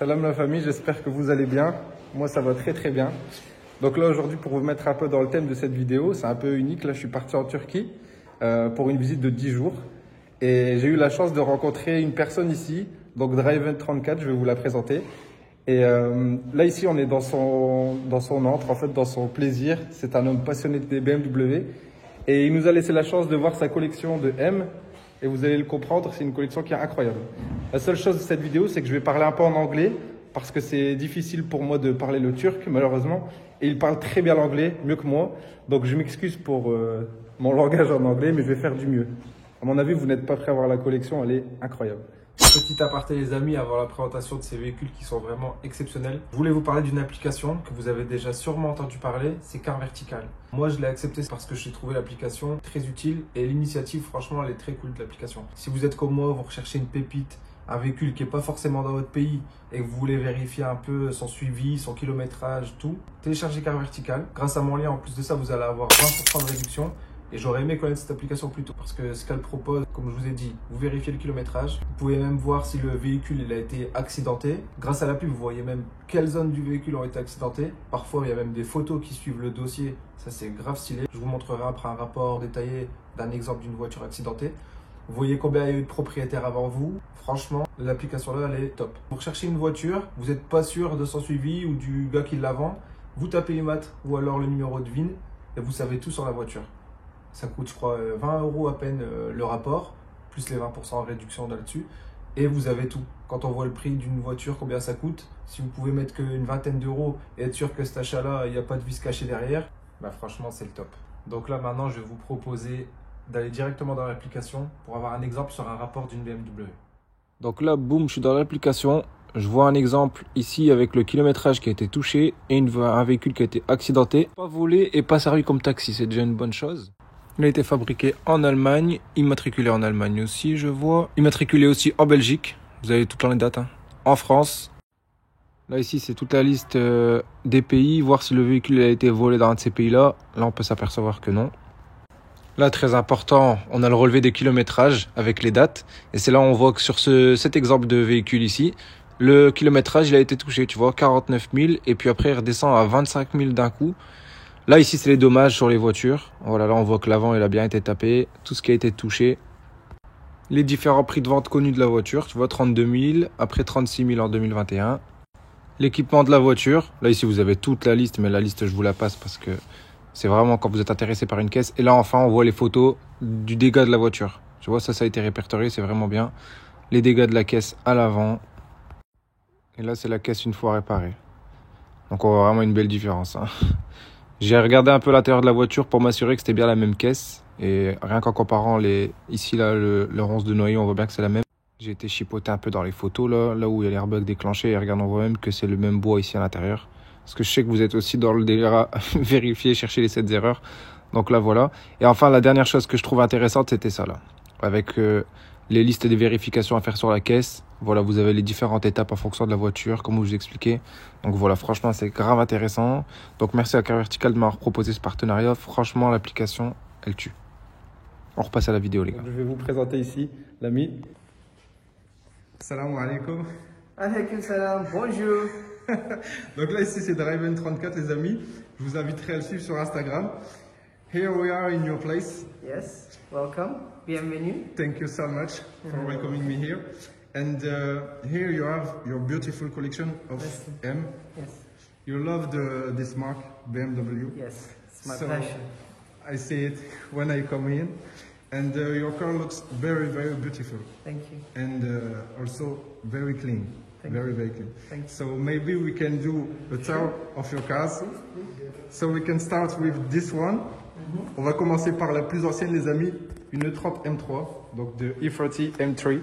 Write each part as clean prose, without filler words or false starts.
Salam la famille, j'espère que vous allez bien. Moi ça va très bien. Donc là aujourd'hui pour vous mettre un peu dans le thème de cette vidéo, c'est un peu unique. Là je suis parti en Turquie pour une visite de 10 jours. Et j'ai eu la chance de rencontrer une personne ici, donc Driven34, je vais vous la présenter. Et là ici on est dans son antre, en fait dans son plaisir. C'est un homme passionné des BMW. Et il nous a laissé la chance de voir sa collection de M. Et vous allez le comprendre, c'est une collection qui est incroyable. La seule chose de cette vidéo, c'est que je vais parler un peu en anglais, parce que c'est difficile pour moi de parler le turc, malheureusement. Et il parle très bien l'anglais, mieux que moi. Donc je m'excuse pour mon langage en anglais, mais je vais faire du mieux. À mon avis, vous n'êtes pas prêts à voir la collection, elle est incroyable. Petit aparté les amis, avant la présentation de ces véhicules qui sont vraiment exceptionnels, je voulais vous parler d'une application que vous avez déjà sûrement entendu parler, c'est Car Vertical. Moi je l'ai accepté parce que j'ai trouvé l'application très utile et l'initiative franchement elle est très cool de l'application. Si vous êtes comme moi, vous recherchez une pépite, un véhicule qui n'est pas forcément dans votre pays et que vous voulez vérifier un peu son suivi, son kilométrage, tout, téléchargez Car Vertical. Grâce à mon lien, en plus de ça, vous allez avoir 20% de réduction. Et j'aurais aimé connaître cette application plus tôt parce que ce qu'elle propose, comme je vous ai dit, vous vérifiez le kilométrage. Vous pouvez même voir si le véhicule il a été accidenté. Grâce à l'appli, vous voyez même quelles zones du véhicule ont été accidentées. Parfois, il y a même des photos qui suivent le dossier. Ça, c'est grave stylé. Je vous montrerai après un rapport détaillé d'un exemple d'une voiture accidentée. Vous voyez combien il y a eu de propriétaires avant vous. Franchement, l'application là, elle est top. Vous recherchez une voiture, vous n'êtes pas sûr de son suivi ou du gars qui la vend. Vous tapez l'IMAT ou alors le numéro de VIN et vous savez tout sur la voiture. Ça coûte, je crois, 20 € à peine le rapport, plus les 20% en réduction là-dessus. Et vous avez tout. Quand on voit le prix d'une voiture, combien ça coûte, si vous pouvez mettre qu'une vingtaine d'euros et être sûr que cet achat-là, il n'y a pas de vis caché derrière, bah franchement, c'est le top. Donc là, maintenant, je vais vous proposer d'aller directement dans l'application pour avoir un exemple sur un rapport d'une BMW. Donc là, boum, je suis dans l'application. Je vois un exemple ici avec le kilométrage qui a été touché et un véhicule qui a été accidenté. Pas volé et pas servi comme taxi, c'est déjà une bonne chose. Il a été fabriqué en Allemagne, immatriculé en Allemagne aussi, je vois. Immatriculé aussi en Belgique, vous avez toutes les dates, hein. En France. Là ici, c'est toute la liste des pays, voir si le véhicule a été volé dans un de ces pays-là. Là, on peut s'apercevoir que non. Là, très important, on a le relevé des kilométrages avec les dates. Et c'est là où on voit que sur cet exemple de véhicule ici, le kilométrage, il a été touché, tu vois, 49 000. Et puis après, il redescend à 25 000 d'un coup. Là, ici, c'est les dommages sur les voitures. Voilà, là, on voit que l'avant, il a bien été tapé. Tout ce qui a été touché. Les différents prix de vente connus de la voiture. Tu vois, 32 000, après 36 000 en 2021. L'équipement de la voiture. Là, ici, vous avez toute la liste, mais la liste, je vous la passe parce que c'est vraiment quand vous êtes intéressé par une caisse. Et là, enfin, on voit les photos du dégât de la voiture. Tu vois, ça a été répertorié, c'est vraiment bien. Les dégâts de la caisse à l'avant. Et là, c'est la caisse une fois réparée. Donc, on voit vraiment une belle différence, hein. J'ai regardé un peu l'intérieur de la voiture pour m'assurer que c'était bien la même caisse. Et rien qu'en comparant ici, là, le ronce de noyau, on voit bien que c'est la même. J'ai été chipoté un peu dans les photos, là où il y a l'airbag déclenché. Et regarde, on voit même que c'est le même bois ici à l'intérieur. Parce que je sais que vous êtes aussi dans le délire à vérifier, chercher les 7 erreurs. Donc là, voilà. Et enfin, la dernière chose que je trouve intéressante, c'était ça, là. Avec les listes des vérifications à faire sur la caisse. Voilà, vous avez les différentes étapes en fonction de la voiture, comme je vous expliquais. Donc voilà, franchement, c'est grave intéressant. Donc merci à Car Vertical de m'avoir proposé ce partenariat. Franchement, l'application, elle tue. On repasse à la vidéo, les gars. Je vais vous présenter ici l'ami. Salam alaikum. Alaikum salam, bonjour. Donc là, ici, c'est Driven34, les amis. Je vous inviterai à le suivre sur Instagram. Here we are in your place. Yes, welcome, bienvenue. Thank you so much for welcoming me here. And here you have your beautiful collection of M. Yes. You love this mark, BMW. Yes, it's my passion. I see it when I come in. And your car looks very, very beautiful. Thank you. And also very clean. Very clean. Thank you. So maybe we can do a tour of your cars. So we can start with this one. On va commencer par la plus ancienne, les amis, une E30 M3, donc de E30 M3.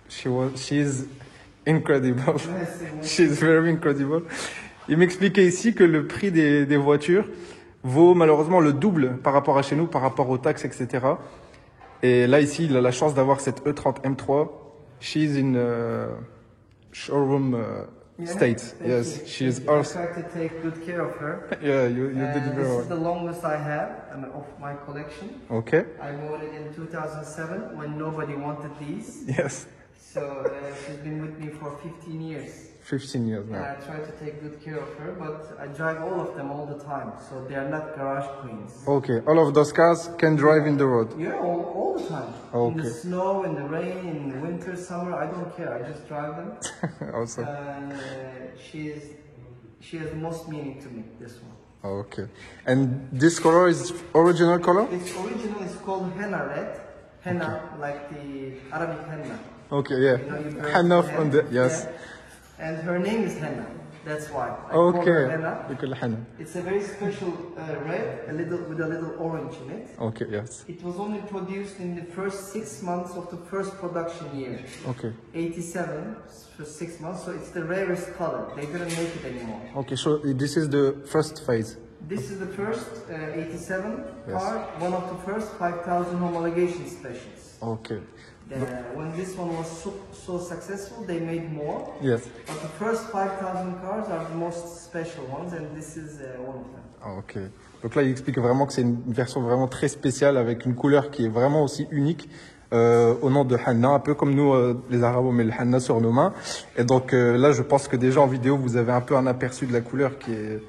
She's incredible. She's very incredible. Il m'expliquait ici que le prix des voitures vaut malheureusement le double par rapport à chez nous, par rapport aux taxes, etc. Et là, ici, il a la chance d'avoir cette E30 M3. She's in showroom state. Yes, she is also. I try to take good care of her. Yeah, you did it very This well. is the longest I have of my collection. Okay. I bought it in 2007 when nobody wanted these. Yes. So she's been with me for 15 years. 15 years And now. I try to take good care of her, but I drive all of them all the time, so they are not garage queens. Okay, all of those cars can drive in the road. Yeah, all the time. In the Okay. snow, in the rain, in the winter, summer, I don't care. I just drive them. Awesome. She has the most meaning to me, this one. Okay. And this color is original color? Its original is called henna red. Henna, like the Arabic henna. Okay, yeah. You know, you burn Henna the on henna, the, yes. yeah. And her name is Henna. That's why. I call her Okay. Henna. يقول henna. It's a very special red, with a little orange in it. Okay, yes. It was only produced in the first 6 months of the first production year. Okay. 87 for 6 months, so it's the rarest color. They didn't make it anymore. Okay, so this is the first phase. This is the first 87 Yes. car, one of the first 5,000 homologation specials. Okay. When this one was so successful, they made more. Yes. But the first 5,000 cars are the most special ones, and this is one of them. Ah, ok. Donc là, il explique vraiment que c'est une version vraiment très spéciale avec une couleur qui est vraiment aussi unique au nom de Hanna, un peu comme nous, les Arabes, on met le Hanna sur nos mains. Et donc là, je pense que déjà en vidéo, vous avez un peu un aperçu de la couleur qui est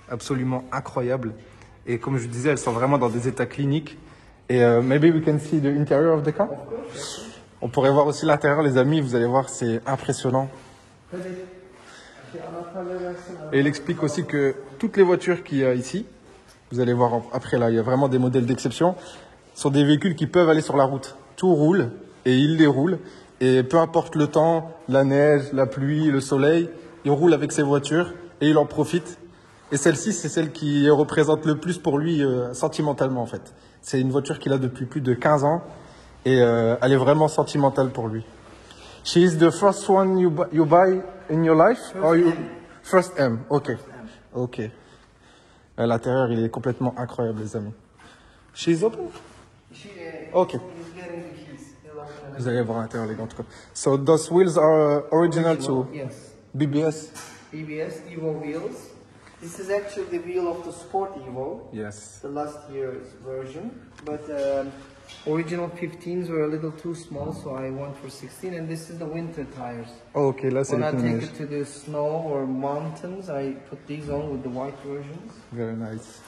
absolument incroyable. Et comme je disais, elles sont vraiment dans des états cliniques. Et maybe we can see the interior of the car. On pourrait voir aussi l'intérieur, les amis. Vous allez voir, c'est impressionnant. Et il explique aussi que toutes les voitures qu'il y a ici, vous allez voir après là, il y a vraiment des modèles d'exception, sont des véhicules qui peuvent aller sur la route. Tout roule et il les roule. Et peu importe le temps, la neige, la pluie, le soleil, il roule avec ses voitures et il en profite. Et celle-ci, c'est celle qui représente le plus pour lui sentimentalement en fait. C'est une voiture qu'il a depuis plus de 15 ans et elle est vraiment sentimentale pour lui. She is the first one you buy in your life? First M, ok. Ok. À l'intérieur, il est complètement incroyable, les amis. She's open? Ok. Vous allez voir l'intérieur, les gars, en tout cas. So those wheels are original to Yes. BBS? BBS Evo wheels. This is actually the wheel of the Sport Evo, Yes. the last year's version. But original 15s were a little too small, so I went for 16. And this is the winter tires. Ok, là, c'est When les I take neige. it to the snow or mountains, I put these on with the white versions. Very nice.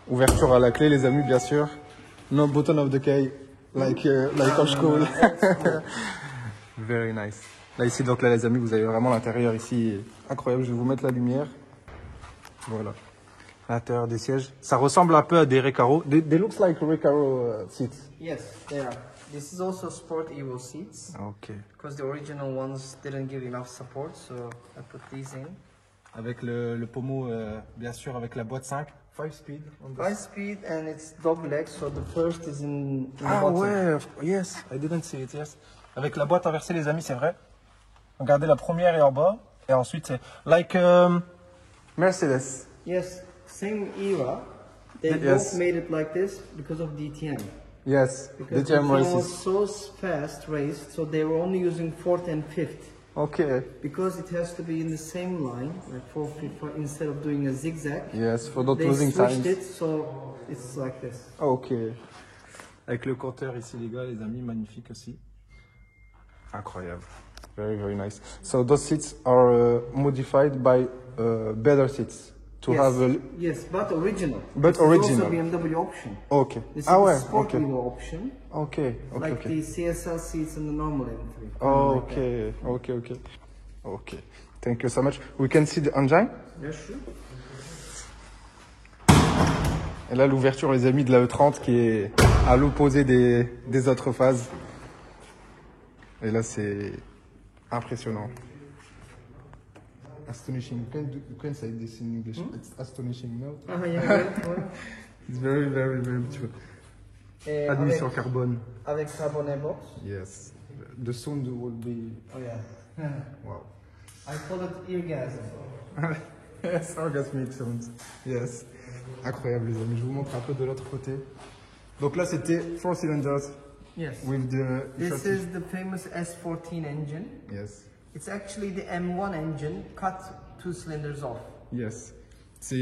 Ouverture à la clé, les amis, bien sûr. No button of the key, like on school. Very nice. Là, ici, donc là, les amis, vous avez vraiment l'intérieur ici. Incroyable, je vais vous mettre la lumière. Voilà. L'intérieur des sièges. Ça ressemble un peu à des Recaro. They looks like Recaro seats. Yes, they are. This is also Sport Evo seats. Ok. Because the original ones didn't give enough support, so I put these in. Avec le pommeau, bien sûr, avec la boîte 5. 5 speed. 5 speed and it's double X, so the first is in the Ah bottom. ouais, yes, I didn't see it, yes. Avec la boîte inversée, les amis, c'est vrai. Regardez, la première est en bas, et ensuite c'est like Mercedes. Yes, same era. They Yes. both made it like this because of DTM. Yes, Because DTM DTM was races. so fast raced, so they were only using 4th and 5th. Okay. Because it has to be in the same line, like 4th, 5th, instead of doing a zigzag. Yes, for not They losing switched time. it, so it's like this. Ok. Avec le compteur ici, les gars, les amis, magnifique aussi. Incroyable. Very, very nice. So those seats are modified by better seats to yes. have a... Yes, but original. But This original. is also BMW option. Ok. This Ah is ouais, the Sport ok. Evo option, Ok, ok, like ok. the CSL seats in the normal M3. Ok, ok, ok. Ok. Thank you so much. We can see the engine. Yes, sure. Et là, l'ouverture, les amis, de la E30 qui est à l'opposé des autres phases. Et là, c'est impressionnant. Astonishing. You can say this in English. It's astonishing, no? Ah, yeah, right, ouais. It's very, very, very beautiful. Et Admission carbone. avec Carbon box. Yes. The sound will be... Oh yeah. Wow. I call it eargasm. Yes, orgasmic sounds. Yes. Incroyable, les amis. Je vous montre un peu de l'autre côté. Donc là, c'était 4 cylinders Yes. with the... This is the famous S14 engine. Yes. It's actually the M1 engine cut 2 cylinders off. Yes.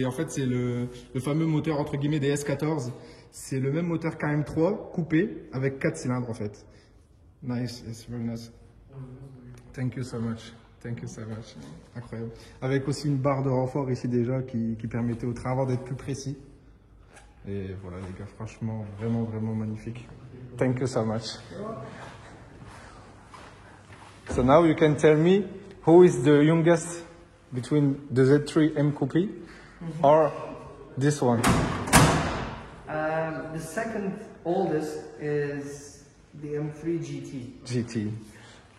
En fait, c'est le fameux moteur entre guillemets des S14 C'est le même moteur qu'un M3 coupé avec 4 cylindres en fait. Nice, it's very nice. Thank you so much. Thank you so much. Incroyable. Avec aussi une barre de renfort ici déjà qui permettait au train avant d'être plus précis. Et voilà les gars, franchement, vraiment, vraiment magnifique. Thank you so much. So now you can tell me who is the youngest between the Z3 M Coupe or this one? The second oldest is the M3 GT. GT.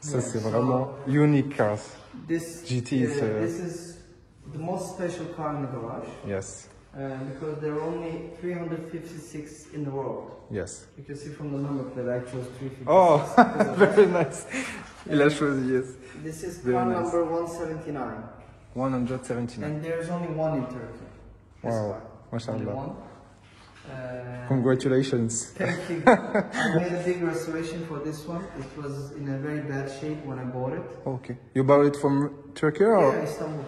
Ça Yeah, c'est so vraiment unique cars. This, GT is, this is the most special car in the garage Yes, because there are only 356 in the world. yes. You can see from the number plate I chose 356. Oh, because of very nice. Il a choisi, yes. This is Very car nice. number 179, 179. and there's only one in Turkey. This Wow, car. mashallah. Only one. Congratulations. Thank you. I made a big restoration for this one. It was in a very bad shape when I bought it. Okay. You bought it from Turkey or? Yeah, Istanbul.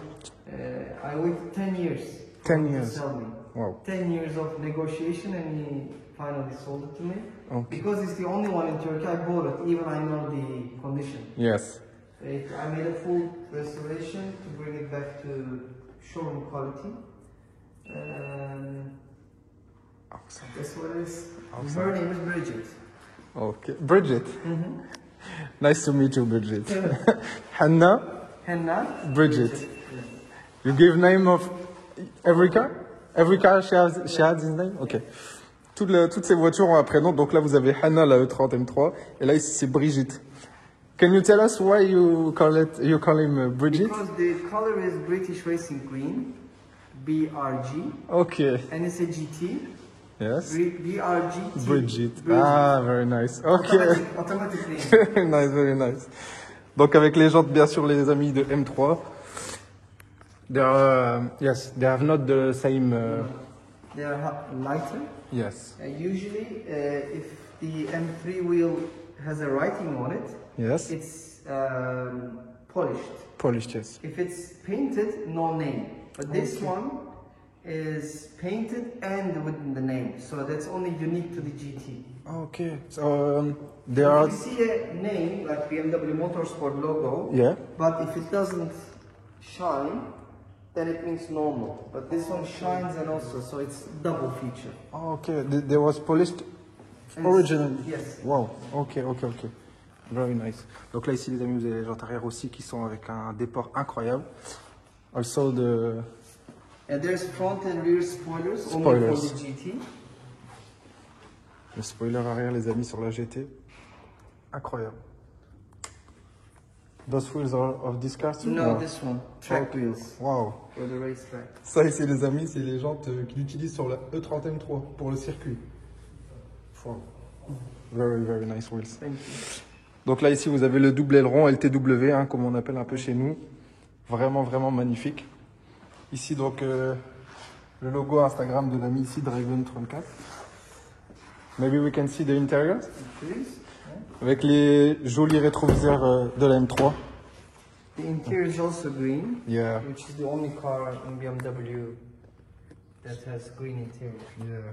I waited 10 years. 10 for him to years. sell me. Wow. 10 years of negotiation, and he finally sold it to me. Okay. Because it's the only one in Turkey, I bought it, even I know the condition. Yes. I made a full restoration to bring it back to showroom quality. Awesome. That's what it is. Awesome. Her name is Bridget. Okay. Bridget. Mm-hmm. Nice to meet you, Bridget. Hannah, Henna. Bridget. You give name of every car? Every car she has his name? Ok. Toutes ces voitures ont un prénom. Donc là, vous avez Hannah, la E30 M3. Et là, ici, c'est Brigitte. Can you tell us why you call him Brigitte? Because the color is British Racing Green, BRG, Okay. and it's a GT. Yes. BRG. Brigitte. Ah, very nice. Okay. Automatically. Very nice, very nice. Donc avec les jantes, bien sûr, les amis de M3. Yes, they have not the same. They are lighter. Yes. Usually, if the M3 wheel has a writing on it, Yes. it's polished. Polished, yes. If it's painted, no name. But this one is painted and with the name, so that's only unique to the GT. Okay. So they are. If you see a name like BMW Motorsport logo, Yeah. but if it doesn't shine, then it means normal. But this one shines and also, so it's double feature. Okay. They was polished originally. Yes. Wow. Okay. Very nice. Donc là ici les amis, vous avez les jantes arrière aussi qui sont avec un déport incroyable. Also the. And there's front and rear spoilers, only Spoilers. for the GT. Le spoiler arrière les amis sur la GT. Incroyable. Those wheels are of this car too? No, this one. Track Okay. wheels Wow. for the racetrack. Ça ici les amis, c'est les jantes qu'il utilise sur la E30 M3 pour le circuit. Wow. Very, very nice wheels. Thank you. Donc là ici vous avez le double aileron LTW, hein, comme on appelle un peu chez nous. Vraiment, vraiment magnifique. Ici donc le logo Instagram de l'ami ici, Draven34. Maybe we can see the interior. Please. Avec les jolis rétroviseurs de la M3. The interior is also green, Yeah. which is the only car in BMW that has green interior. Yeah.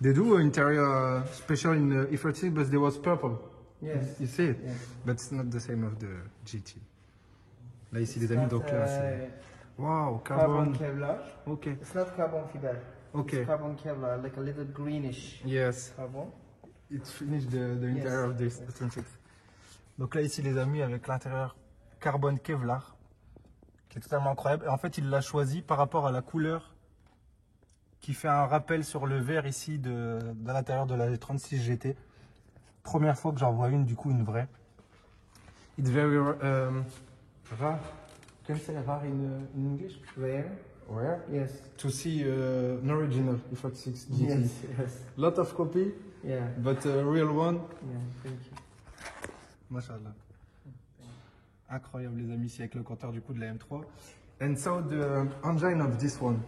They do interior special in E36, but there was purple. Yes. You see it? Yes. But it's not the same of the GT. Là ici les amis, donc là c'est... Wow, Carbon carbon. Kevlar. Ok. It's not carbon fiber. Okay. It's carbon Kevlar, like a little greenish Yes. carbon. It's finished the interior of this 26. Donc là ici les amis avec l'intérieur carbone Kevlar qui est totalement incroyable. Et en fait il l'a choisi par rapport à la couleur qui fait un rappel sur le verre ici de l'intérieur de la 36 GT. Première fois que j'en vois une, du coup une vraie. It's very rare. Can you say rare in English? Rare. Rare. Yes. To see an original E36 GT. Yes. Yes. Lot of copy, Yeah. but a real one. Yeah. Thank you. Mashallah. Incroyable les amis ici avec le compteur du coup de la M3. And so the engine of this one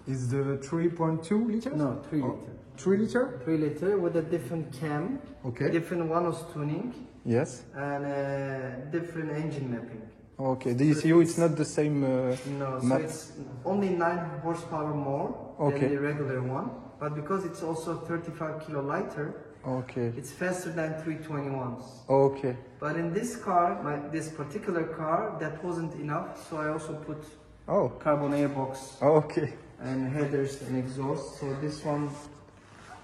is the 3.2 liter? No, 3 Oh, liter. 3 liter? 3 liter with a different cam, Okay. different one-nose tuning, Yes. and different engine mapping. Okay. The ECU it's not the same. No, so map. it's only 9 horsepower more Okay. than the regular one. but because it's also 35 kilo lighter, Okay. it's faster than 321s. Okay. But in this car, this particular car, that wasn't enough, so I also put Oh. carbon airbox Okay. and headers and exhaust. So this one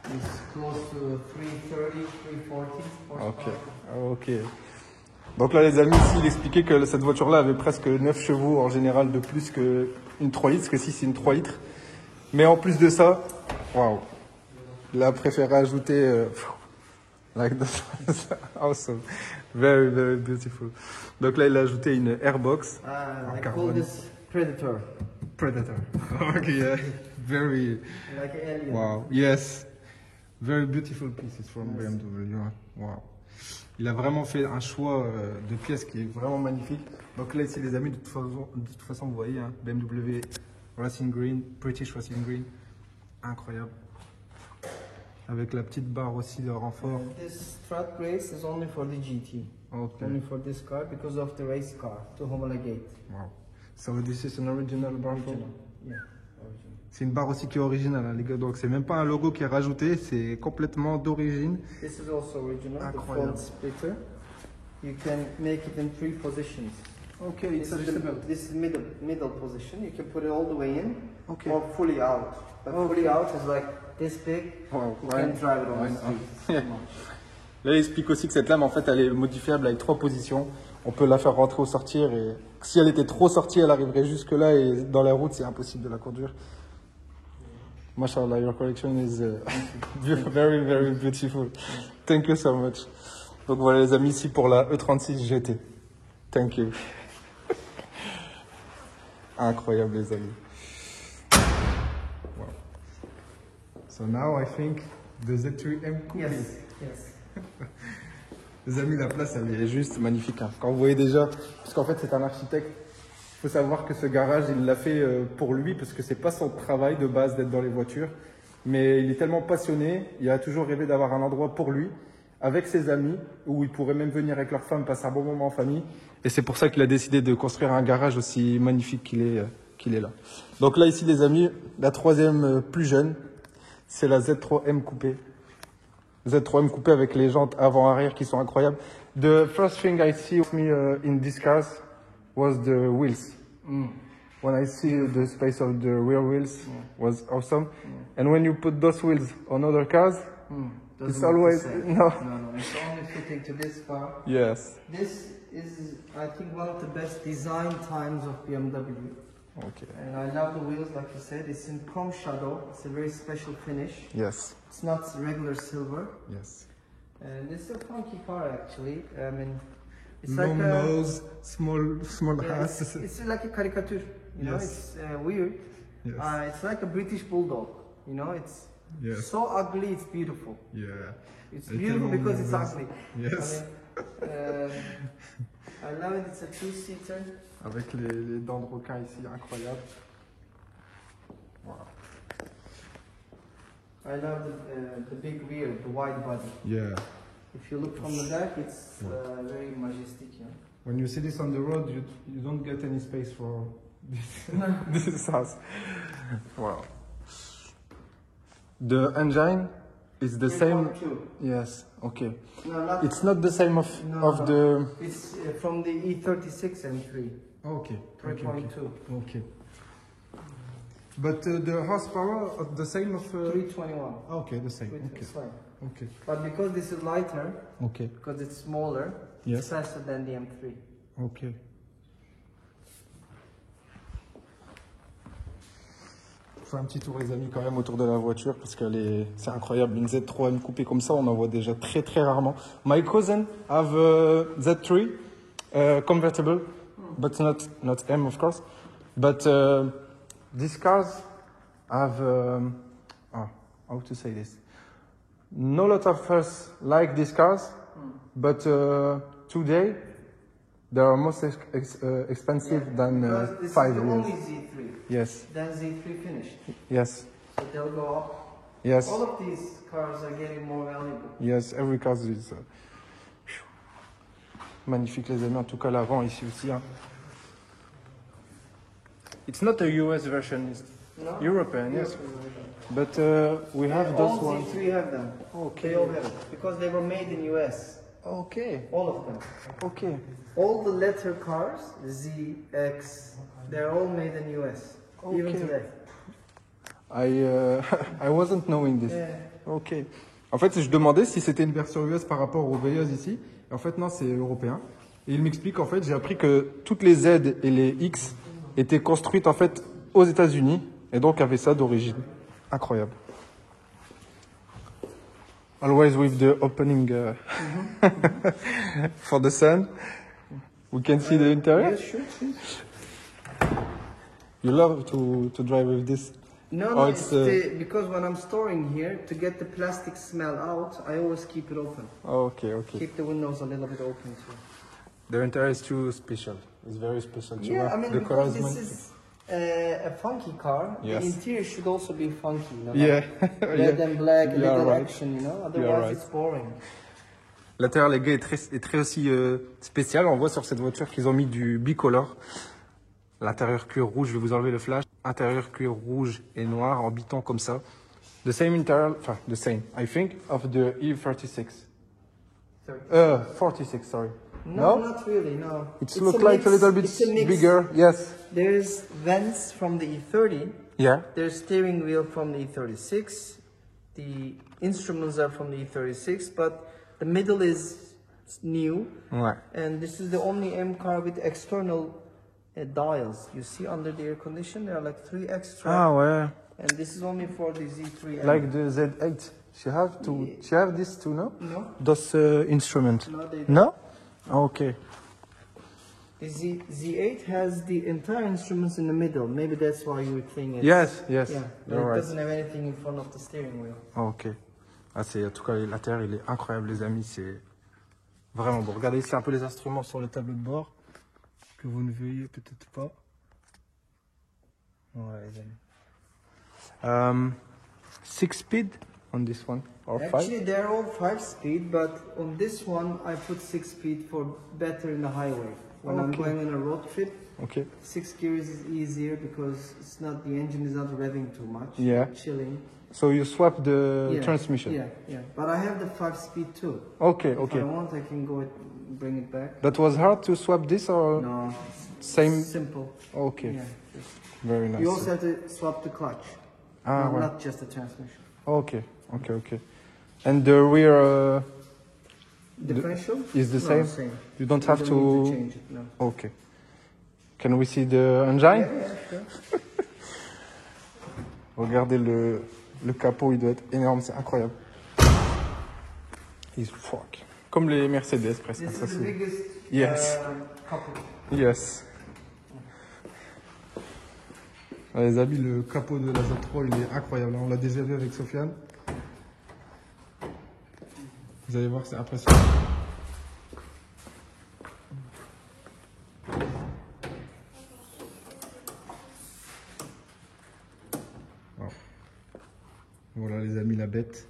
is close to 330, 340 horsepower. Ok. Donc là, les amis, ici, il expliquait que cette voiture-là avait presque 9 chevaux en général de plus qu'une 3 litres, parce que si c'est une 3 litres. Mais en plus de ça, waouh, il a préféré ajouter. Like that. Awesome. Very, very beautiful. Donc là, il a ajouté une airbox. I carbon. call this Predator. Predator. Okay, yeah. Very. Like an alien. Wow. Yes. Very beautiful pieces from BMW. Wow. Il a vraiment fait un choix de pièces qui est vraiment magnifique. Donc là, ici, les amis, de toute façon vous voyez, hein, BMW Racing Green, British Racing Green. Incroyable. Avec la petite barre aussi de renfort. This strut brace is only for the GT. Okay. Only for this car because of the race car to homologate. Wow. So this is an original bar for? Original. Yeah, original. C'est une barre aussi qui est originale, hein, les gars. Donc c'est même pas un logo qui est rajouté, c'est complètement d'origine. This is also original. Incroyable. The front splitter. You can make it in 3 positions. Okay, This is middle position. You can put it all the way in Okay. or fully out. But fully out is like this big. Wow, You can drive it on the street. Là, il explique aussi que cette lame, en fait, elle est modifiable avec 3 positions. On peut la faire rentrer ou sortir. Et si elle était trop sortie, elle arriverait jusque là. Et dans la route, c'est impossible de la conduire. Mashallah, your collection is very, very beautiful. Thank you so much. Donc voilà, les amis, ici pour la E36 GT. Thank you. Incroyable, les amis. Wow. So now I think the Z3M Coupe. Yes, yes. Les amis, la place, elle est juste magnifique. Hein. Quand vous voyez déjà, parce qu'en fait, c'est un architecte. Il faut savoir que ce garage, il l'a fait pour lui, parce que c'est pas son travail de base d'être dans les voitures. Mais il est tellement passionné, il a toujours rêvé d'avoir un endroit pour lui, avec ses amis, où il pourrait même venir avec leur femme, passer un bon moment en famille. Et c'est pour ça qu'il a décidé de construire un garage aussi magnifique qu'il est là. Donc là, ici, les amis, la troisième plus jeune, c'est la Z3M coupée. Z3M coupé avec les jantes avant-arrière qui sont incroyables. The first thing I see in these cars was the wheels. When I see the space of the rear wheels was awesome. And when you put those wheels on other cars, it's always no. No, it's only fitting to this car. Yes. This is, I think, one of the best design times of BMW. Okay. And I love the wheels, like you said. It's in chrome shadow. It's a very special finish. Yes. It's not regular silver. Yes. And it's a funky car, actually. I mean, it's Long like nose, small yeah, ass. it's like a caricature. You know, Yes. it's weird. Yes. It's like a British bulldog. You know, it's Yes. so ugly. It's beautiful. Yeah. It's Et beautiful tellement because it's nerveuse. ugly. Yes. I mean, I love it. It's a 2-seater. Avec les dents de requin ici, incroyable. Wow. I love the big rear, the wide body. Yeah. If you look from the back, it's very majestic. Yeah. When you see this on the road, you don't get any space for this house. Wow. The engine is the same. 3.2. Yes. Okay. No, not. It's not the same of No. the. It's from the E36 M3. Okay. 3.2. Okay. But the horsepower of the same of. 321. Okay, the same. Okay. It's fine. Okay. But because this is lighter, Okay. because it's smaller, Yes. it's faster than the M3. Okay. Faut un petit tour, les amis, quand même autour de la voiture parce que c'est incroyable. Une Z3M coupée comme ça, on en voit déjà très très rarement. My cousin have a Z3 convertible, but not M of course. But these cars have how to say this? No lot of us like these cars, but today they are most expensive than Because this 5 is the years. only Z3. Yes. Then Z3 finished. Yes. So they'll go up. Yes. All of these cars are getting more valuable. Yes. Every car is. Magnifique, les amis. En tout cas, l'avant ici aussi. Hein. It's not a US version. It's No? European. Yes. European version. But we have those All ones. Z3 have them. Okay. They all have it because they were made in US. Okay. All of them. Okay. All the letter cars, Z, X, they're all made in US. Even Okay. today. I wasn't knowing this. Yeah. Ok. En fait, je demandais si c'était une version US par rapport aux Veilleuse ici. Et en fait, non, c'est européen. Et il m'explique en fait, j'ai appris que toutes les Z et les X étaient construites en fait aux États-Unis et donc avaient ça d'origine. Incroyable. Always with the opening for the sun. We can see the interior. Yes, sure. You love to drive with this. No, Oh, no, it's, because when I'm storing here, to get the plastic smell out, I always keep it open. Okay, okay. Keep the windows a little bit open too. The interior is too special. It's very special. Tu Yeah, vois, I mean, the because colors this is a funky car, Yes. the interior should also be funky, you know? Yeah. Red and black, a You are little right. action, you know? You are Otherwise, right. it's boring. L'intérieur, les gars, est très aussi spécial. On voit sur cette voiture qu'ils ont mis du bicolore. L'intérieur cuir rouge, je vais vous enlever le flash. Intérieur cuir rouge et noir en biton comme ça. The same interior, enfin, the same, I think, of the E36. 46, sorry. No, not really, no. It looks like a little bit It's a mix. bigger, yes. There's vents from the E30. Yeah. There's steering wheel from the E36. The instruments are from the E36, but the middle is new. Ouais. And this is the only M car with external dials. You see under the air condition, there are like 3 extra. Ah ouais. And this is only for the Z3M. Like the Z8. She have this too, no? No, Those instrument. no, they don't. No? Okay. The Z8 has the entire instruments in the middle. Maybe that's why you would think it's... Yes, yes. Yeah, but You're it right. doesn't have anything in front of the steering wheel. Ok. Ah, en tout cas, l'intérieur, il est incroyable, les amis. C'est vraiment beau. Regardez ici un peu les instruments sur le tableau de bord. Que vous ne voyez peut-être pas. Ouais, les amis. 6 speed on this one, or 5? Actually, they're all 5-speed, but on this one, I put 6-speed for better in the highway. When I'm Okay. going on a road trip, Ok. 6 gears is easier because it's not, the engine is not revving too much. Yeah. Chilling. So you swap the Yeah, transmission? Yeah, yeah. But I have the 5-speed too. Okay, If I okay. want, I can go and bring it back. That was hard to swap this or No, same? simple. Okay, Yeah. just- very nice. You also have to swap the clutch. Ah, no, ouais. not just the transmission. Okay, okay, okay. And the rear Differential? is the No, same? You don't have You to... don't need to change it, no. Okay. Can we see the engine? Yeah, yeah, sure. Regardez le capot, il doit être énorme, c'est incroyable. He's fuck. Comme les Mercedes presque. This Ça, is the c'est- biggest Yes. couple. Yes. Ah, les amis, le capot de la Z3, il est incroyable. On l'a déjà vu avec Sofiane. Vous allez voir, c'est impressionnant. Wow. Voilà les amis, la bête.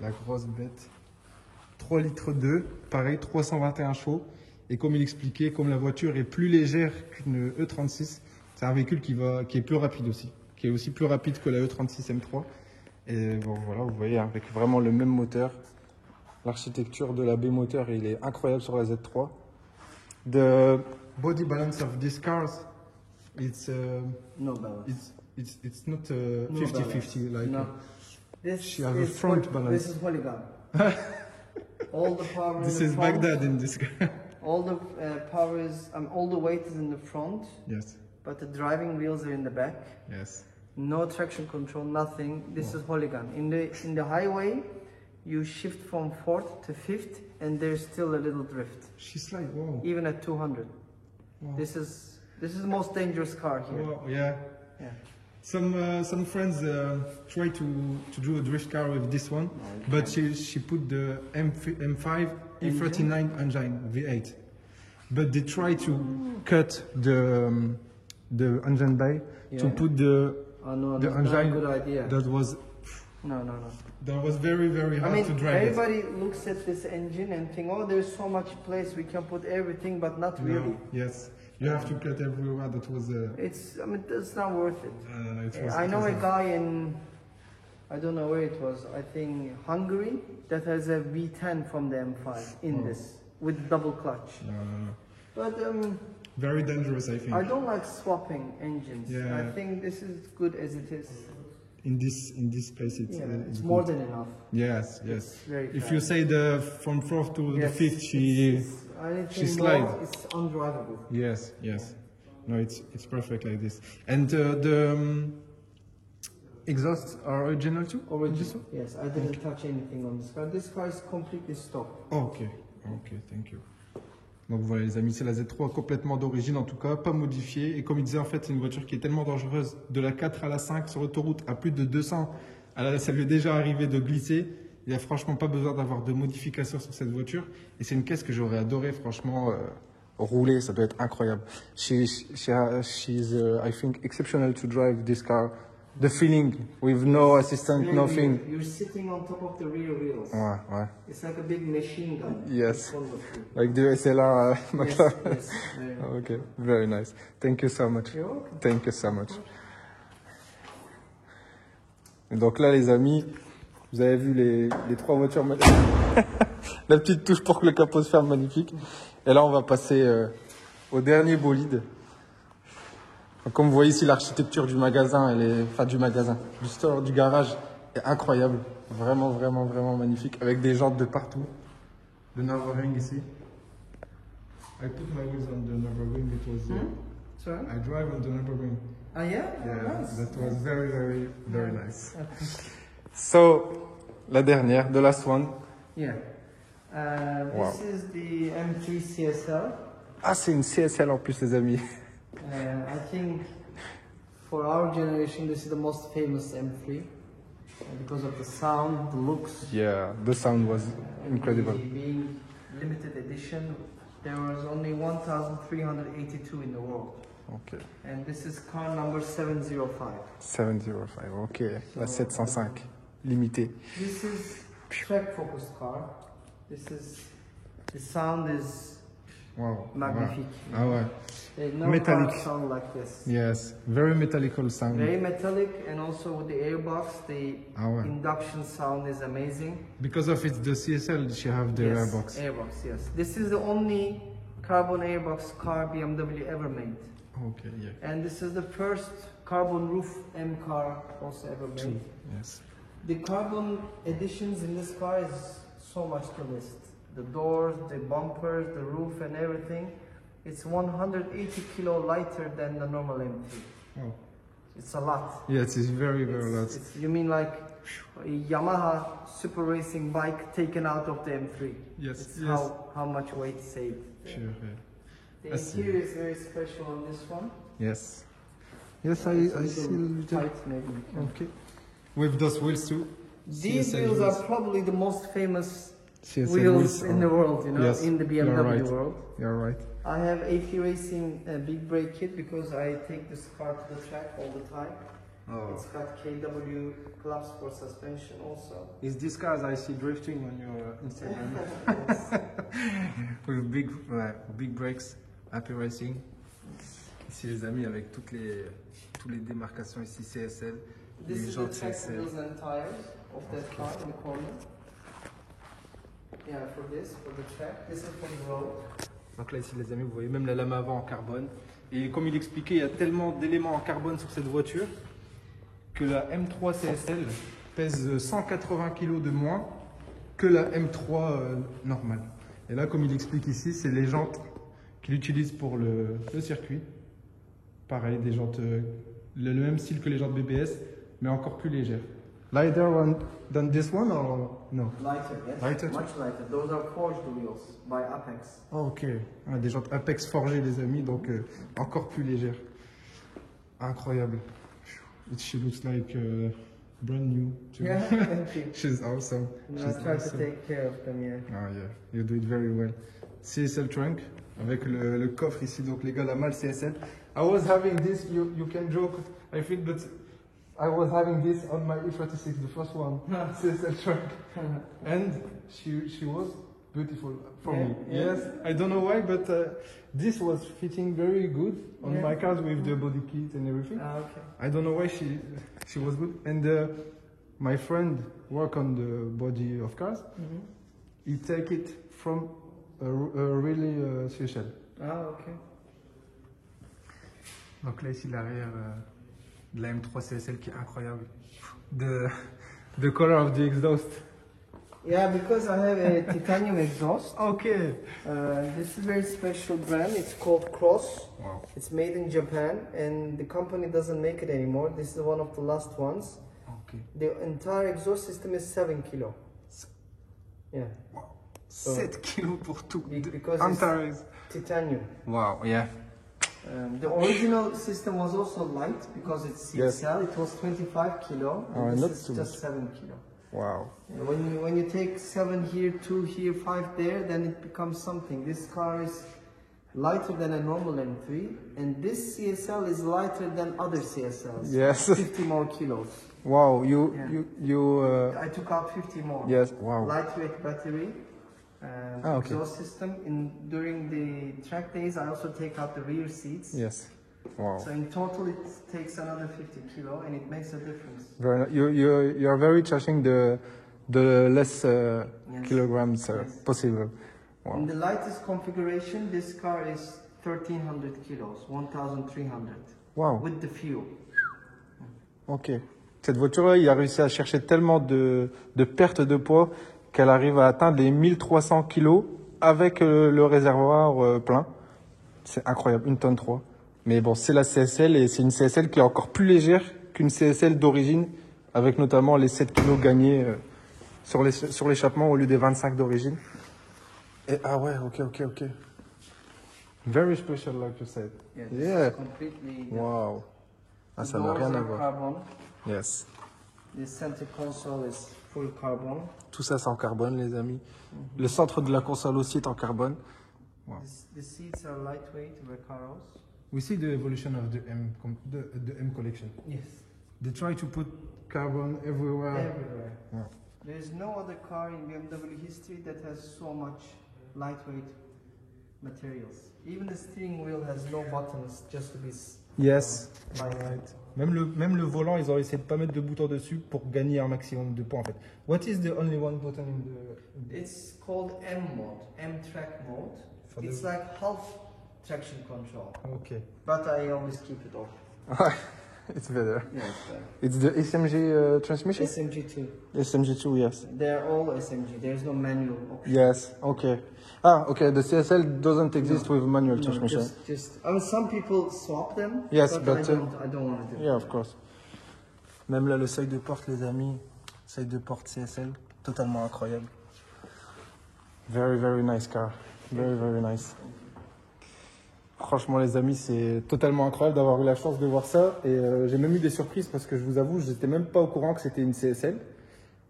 La grosse bête. 3 litres 2, pareil, 321 chevaux. Et comme il expliquait, comme la voiture est plus légère qu'une E36, c'est un véhicule qui est plus rapide aussi. Qui est aussi plus rapide que la E36 M3. Et bon, voilà, vous voyez, avec vraiment le même moteur. L'architecture de la B-moteur, il est incroyable sur la Z3. The body balance of these cars, it's No balance. it's not No 50-50 balance. like. No. This She has a is front poly- balance. This is polygon. All the power This in the is front. Baghdad in this car. All the power is, all the weight is in the front, Yes, but the driving wheels are in the back. yes. No traction control, nothing. This is polygon. In the highway, you shift from 4th to 5th, and there's still a little drift, She's like, wow. even at 200. Wow. This is the most dangerous car here. Wow, yeah. Yeah. Some friends try to do a drift car with this one, but she put the M5 E39 engine V8, but they try to cut the engine bay to Yeah. put the Oh no, the that's not a engine good idea. that was No, no, no. That was very, very I hard mean, to drive. everybody looks at this engine and think, oh, there's so much place we can put everything, but not really. No, yes. You have to cut everywhere. That was I mean, it's not worth it. I it know was a guy in, I don't know where it was, I think Hungary, that has a V10 from the M5 in this, with double clutch. But very dangerous, I think. I don't like swapping engines. Yeah. I think this is good as it is. In this place, It's more than enough. Yes, yes. Very If fast. you say from fourth to the Yes, fifth, anything she more, slides. it's undrivable. Yes, yes. No, it's perfect like this. And the exhausts are original too? Original. Yes, I didn't touch anything on this car. This car is completely stock. Oh, ok, ok, thank you. Donc voilà les amis, c'est la Z3 complètement d'origine en tout cas, pas modifiée. Et comme il disait, en fait, c'est une voiture qui est tellement dangereuse. De la 4 à la 5 sur l'autoroute à plus de 200, ça lui est déjà arrivé de glisser. Il n'y a franchement pas besoin d'avoir de modifications sur cette voiture. Et c'est une caisse que j'aurais adoré franchement rouler, ça doit être incroyable. She's I think, exceptional to drive this car. The feeling with no assistant, Really nothing. weird. You're sitting on top of the rear wheels. Ouais, ouais. It's like a big machine gun. Yes. in front of you. Like the SLR Yes, McLaren. yes, very nice. Okay, very nice. Thank you so much. You're welcome. Thank you so much. Et donc là, les amis, vous avez vu les trois voitures. La petite touche pour que le capot se ferme, magnifique. Et là, on va passer au dernier bolide. Donc, comme vous voyez ici, l'architecture du magasin, du store, du garage est incroyable. Vraiment, vraiment, vraiment magnifique. Avec des jantes de partout. De Nürburgring ici. I put my wheels on the Nürburgring. It was. Sorry? I drive on the Nürburgring. Ah, yeah? Yeah, Nice. that was very, very, very nice. So, la dernière, the last one. Yeah. Wow. This is the M3 CSL. Ah, c'est une CSL en plus, les amis. I think for our generation, this is the most famous M3 because of the sound, the looks. Yeah, the sound was incredible. Being limited edition, there was only 1,382 in the world. Ok. And this is car number 705. 705, ok. La 705, limitée. This is track focused car. The sound is Wow. magnifique. Ah ouais. There's no Metallic. car sound like this. Yes, very metallical sound. Very metallic, and also with the airbox, the Ah ouais. induction sound is amazing. Because of it's the CSL, she have the Yes, airbox. Airbox, yes. This is the only carbon airbox car BMW ever made. Okay, yeah. And this is the first carbon roof M car also ever made. True. Yes. The carbon additions in this car is so much to list. The doors, the bumpers, the roof and everything. It's 180 kilo lighter than the normal M3. Oh. It's a lot. Yes, it's very, very lot. You mean like a Yamaha super racing bike taken out of the M3? Yes, It's yes. how much weight saved. Sure, yeah. The I see. interior is very special on this one. Yes. Yes, I It's a see a little little. tight maybe. Okay. With those wheels too. These CSL wheels are probably the most famous CSL wheels in the world, you know, Yes, in the you're BMW right. world. You're right. I have AP Racing big brake kit because I take this car to the track all the time. Oh. It's got KW clubs for suspension also. Is this cars I see drifting on your Instagram? With big brakes, happy racing. Ici les amis avec toutes les démarcations ici CSL, This les is the jantes track CSL. wheels and tires of that car in the corner. Yeah, for the track. This is for the road. Donc là ici les amis, vous voyez même la lame avant en carbone. Et comme il expliquait, il y a tellement d'éléments en carbone sur cette voiture que la M3 CSL pèse 180 kg de moins que la M3 normale. Et là, comme il explique ici, c'est les jantes qu'il utilise pour le circuit. Pareil, des jantes, le même style que les jantes BBS, mais encore plus légères. Lighter than this one or no? Lighter, yes. Lighter? Much lighter. Those are forged wheels by Apex. Oh, ok. Ah, des jantes Apex forgées, les amis, donc encore plus légères. Incroyable. She looks like brand new. Too. Yeah, thank you. She's awesome. And She's I try awesome. to take care of them, yeah. Ah yeah, you do it very well. CSL trunk avec le coffre ici, donc les gars, la malle CSL. I was having this, you can joke, I think, but I was having this on my E36, the first one, CSL truck, and she was beautiful for me. Yeah. Yes, I don't know why, but this was fitting very good on my cars with the body kit and everything. Okay. I don't know why she was good. And my friend work on the body of cars. He take it from a really CSL. Ah, okay. Donc là, ici, l'arrière de la M3 CSL qui est incroyable. The color of the exhaust. Yeah, because I have a titanium exhaust. Okay. This is a very special brand. It's called Cross. Wow. It's made in Japan, and the company doesn't make it anymore. This is one of the last ones. Okay. The entire exhaust system is 7 kilo. Yeah. Wow. 7 kilos pour tout. Because Entire. it's titanium. Wow, yeah. The original system was also light because it's CSL. Yes. It was 25 kilo. Oh, And not this is too just much. 7 kilo. Wow. When you take 7 here, 2 here, 5 there, then it becomes something. This car is lighter than a normal M3, and this CSL is lighter than other CSLs. Yes. 50 more kilos. Wow, Yeah. you I took out 50 more. yes, wow. Lightweight battery, Okay. exhaust system. During the track days, I also take out the rear seats. Yes. Wow. So in total, it takes another 50 kilo, and it makes a difference. Very, you are very charging the less Yes. kilograms Yes. possible. Wow. In the lightest configuration, this car is 1300 kilos, 1300 Wow. with the fuel. Ok. Cette voiture-là, il a réussi à chercher tellement de perte de poids qu'elle arrive à atteindre les 1300 kilos avec le réservoir plein. C'est incroyable, 1 tonne 3. Mais bon, c'est la CSL et c'est une CSL qui est encore plus légère qu'une CSL d'origine, avec notamment les 7 kilos gagnés sur l'échappement au lieu des 25 d'origine. Et, ah ouais, ok. Very special, like you said. Yeah, this Yeah. is completely. Wow. Ah, The ça n'a doors rien à are voir. carbon. Yes. The center console is full carbon. Tout ça, c'est en carbone, les amis. Le centre de la console aussi est en carbone. Wow. The seats are lightweight, Recaros. We see the evolution of the M collection. Yes. They try to put carbon everywhere. Everywhere. Wow. There is no other car in BMW history that has so much lightweight materials. Even the steering wheel has no buttons, just to be Yes. lightweight. Même le volant, ils ont essayé de pas mettre de boutons dessus pour gagner un maximum de points en fait. What is the only one button in the... It's called M mode, M track mode. For It's the- like half traction control, Okay. but I always keep it off. It's better. Yes, It's the SMG transmission? SMG2. SMG2, yes. They're all SMG. There's no manual option. Yes, okay. Ah, okay, the CSL doesn't exist with manual No, transmission. just. I mean, some people swap them. Yes, but but, I don't want to do. Yeah, of course. Même là, le seuil de porte, les amis, seuil de porte CSL, totalement incroyable. Very, very nice car. Very, very nice. Franchement, les amis, c'est totalement incroyable d'avoir eu la chance de voir ça. Et j'ai même eu des surprises parce que je vous avoue, je n'étais même pas au courant que c'était une CSL.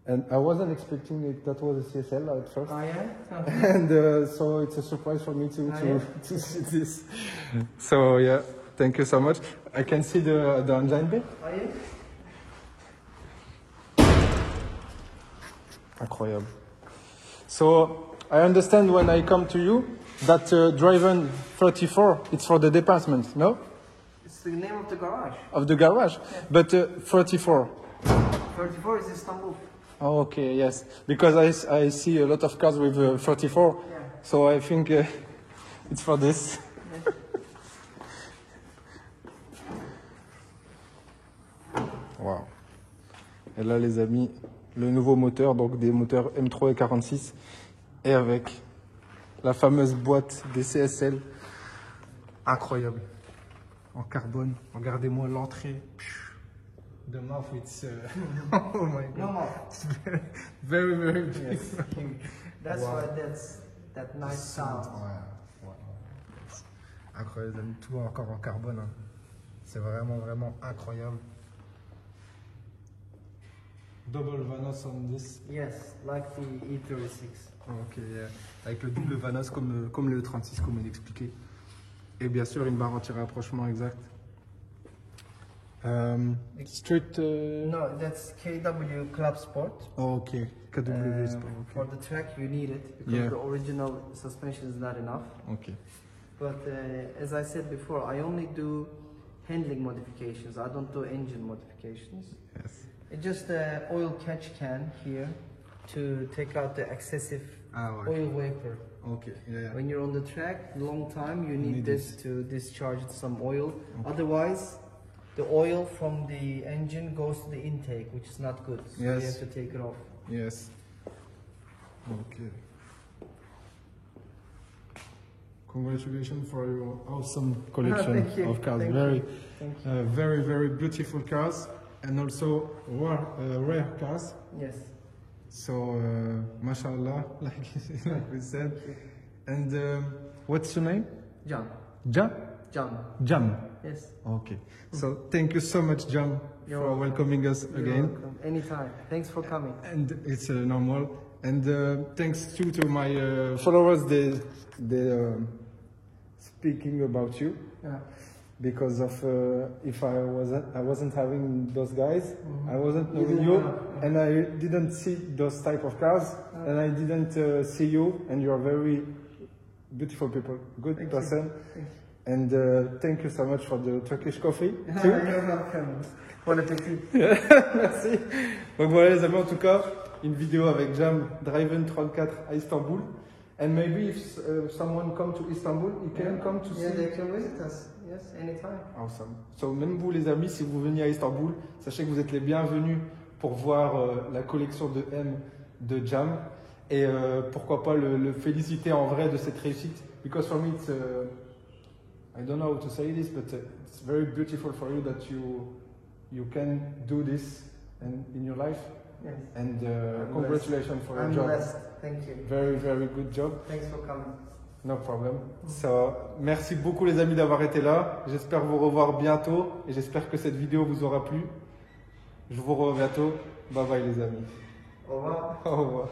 And I wasn't expecting it, that was a CSL at first. Ah yeah. And so it's a surprise for me Ah, yeah? to see this. So yeah, thank you so much. I can see the engine bay. Ah yeah. Incroyable. So I understand when I come to you that Driven 34, it's for the department, no? It's the name of the garage. Of the garage. But 34. 34 is Istanbul. Oh, okay, yes. Because I see a lot of cars with 34. Yeah. So I think it's for this. Wow. Et là, les amis, le nouveau moteur, donc des moteurs M3 et 46, et avec la fameuse boîte des CSL. Incroyable. En carbone. Regardez-moi l'entrée. The mouth, it's... oh my God. No more. It's very, very big. Yes. That's Wow. why that's that nice sound. Ouais. Incroyable, les amis. Tout encore en carbone. Hein. C'est vraiment, vraiment incroyable. Double Vanos on this. Yes, like the E36. Ok, yeah. Avec le double Vanos comme le 36, comme il expliquait. Et bien sûr, une barre anti-rapprochement exact. Street. No, that's KW Club Sport. Oh, okay. KW Sport. For the track, you need it because Yeah. the original suspension is not enough. Okay. But as I said before, I only do handling modifications. I don't do engine modifications. Yes. It's just the oil catch can here to take out the excessive oil vapor. Okay. Yeah. When you're on the track, long time, you need Need this to discharge some oil. Otherwise, the oil from the engine goes to the intake, which is not good. So you Yes. have to take it off. Yes. Okay. Congratulations for your awesome collection Thank you. of cars. Thank Very, you. Thank you. very, very beautiful cars, and also rare cars. Yes. So, mashallah, like we said. And what's your name? John. Jam? John. Jam. Yes. Okay. So thank you so much, Jam, You're for welcome. welcoming us You're again. welcome. Anytime. Thanks for coming. And it's normal. And thanks too to my followers. They speaking about you Yeah. because of if I wasn't having those guys, I wasn't You knowing didn't you, know. and I didn't see those type of cars, and I didn't see you, and you're very beautiful people, good Thank you. person. Thank And thank you so much for the Turkish coffee. too. You're welcome. Bon appétit. Merci. Donc voilà les amis, en tout cas, une vidéo avec Jam Driven 34 à Istanbul. And maybe if someone come to Istanbul, he can come to Yeah, see. they can visit us. Yes, anytime. Awesome. So même vous les amis, si vous venez à Istanbul, sachez que vous êtes les bienvenus pour voir la collection de M de Jam. Et pourquoi pas le féliciter en vrai de cette réussite. Because for me it's I don't know how to say this, but it's very beautiful for you that you can do this in your life. Yes. And I'm congratulations for your I'm job. blessed. Thank you. Very, very good job. Thanks for coming. No problem. So, merci beaucoup les amis d'avoir été là. J'espère vous revoir bientôt et j'espère que cette vidéo vous aura plu. Je vous revois bientôt. Bye bye les amis. Au revoir. Au revoir.